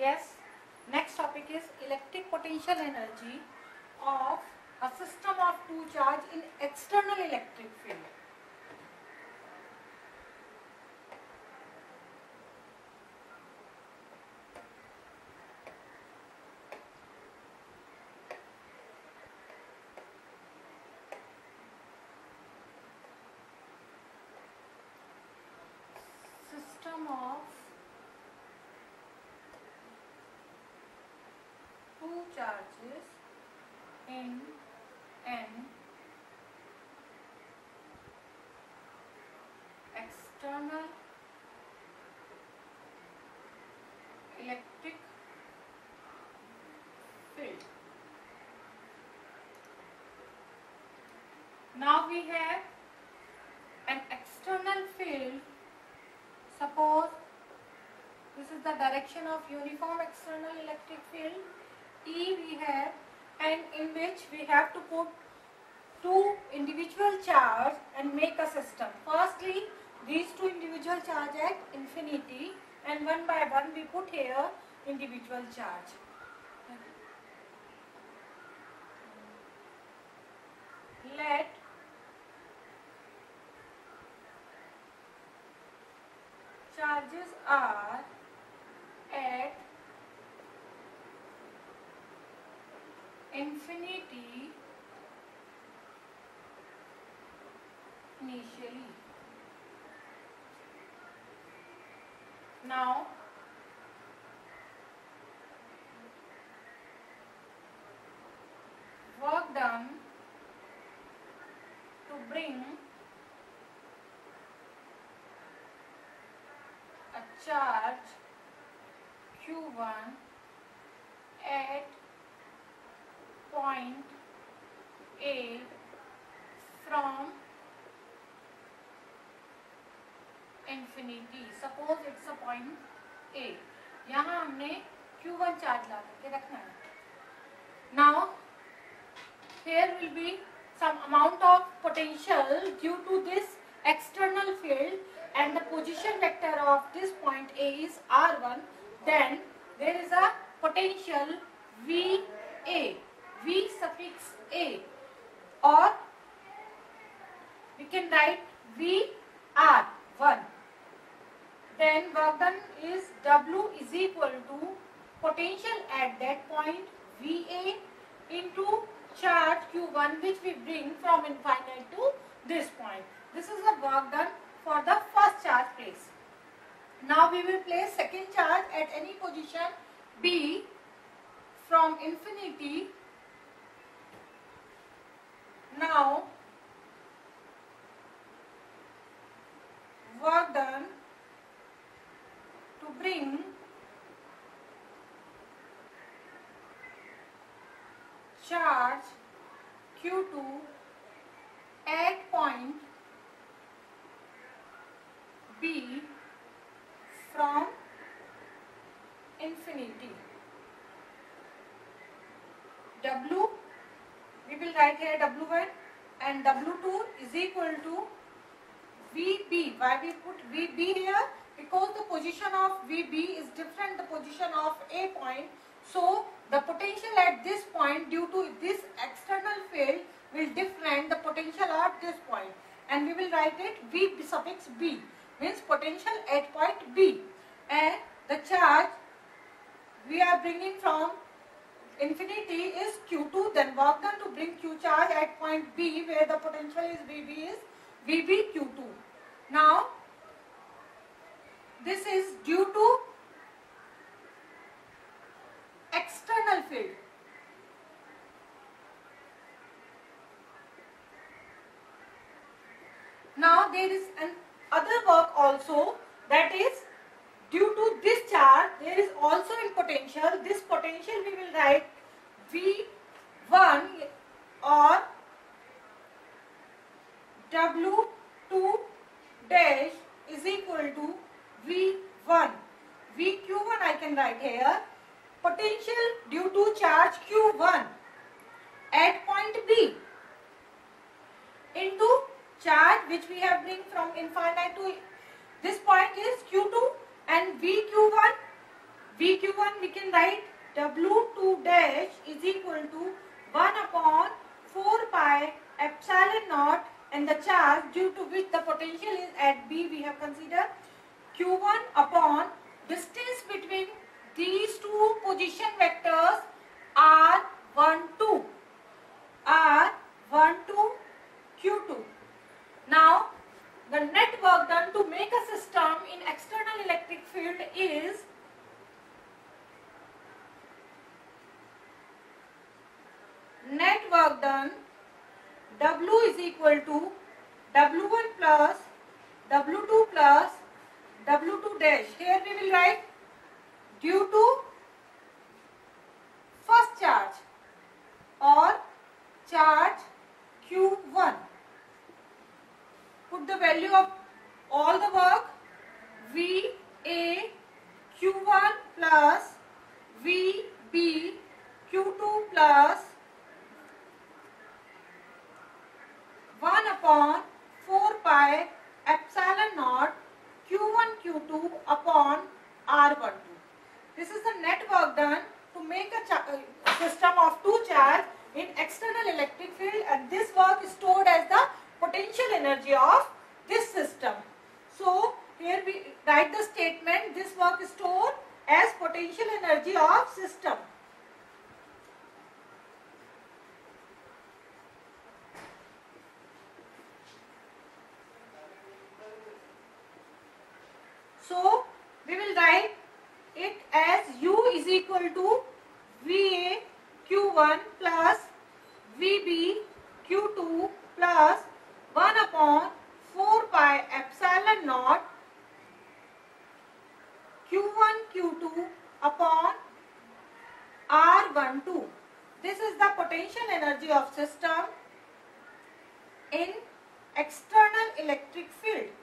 Yes, next topic is electric potential energy of a system of two charge in external electric field. System of two charges in an external electric field. Now we have an external field. Suppose this is the direction of uniform external electric field E we have, and in which we have to put two individual charge and make a system. Firstly, these two individual charge at infinity, and one by one we put here individual charge. Let charges are at infinity initially. Now work done to bring a charge Q1 at point A from infinity. Suppose it's a point A. यहाँ हमने Q1 charge ला करके रखना है. Now here will be some amount of potential due to this external field, and the position vector of this point A is R1. Then there is a potential VA, V suffix A, or we can write VR1. Then work done is W is equal to potential at that point VA into charge Q1 which we bring from infinite to this point. This is the work done for the first charge place. Now we will place second charge at any position B from infinity. Now work done to bring charge Q2 at point B from infinity. W, we will write here W1, and W2 is equal to VB. Why we put VB here? Because the position of VB is different the position of A point. So the potential at this point due to this external field will different the potential at this point, and we will write it V suffix B, means potential at point B, and the charge we are bringing from infinity is Q2. Then work done to bring Q charge at point B where the potential is VB is VB Q2. Now this is due to external field. Now there is an other work also, that is due to this charge there is also in potential. This potential we will write V1 or W2 dash is equal to V1. VQ1 I can write here. Potential due to charge Q1 at point B into charge which we have bring from infinite to this point is Q2, and VQ1 VQ1 we can write W2 dash is equal to 1 upon 4 pi epsilon naught, and the charge due to which the potential is at B we have considered Q1 upon distance between these two position vectors R12 Q2. Now the net work done to make a system in external electric field is net work done W is equal to W1 plus W2 plus W2 dash. Here we will write due to first charge or charge Q1. Put the value of all the work VA Q1 plus VB Q2 plus 1 upon 4 pi epsilon naught Q1 Q2 upon R12. This is the net work done to make a system of two charge in external electric field, and this work is stored as the potential energy of this system. So here we write the statement, this work is stored as potential energy of system. So we will write it as U is equal to VA Q1 plus VB Q2 plus 1 upon 4 pi epsilon naught Q1 Q2 upon R12. This is the potential energy of system in external electric field.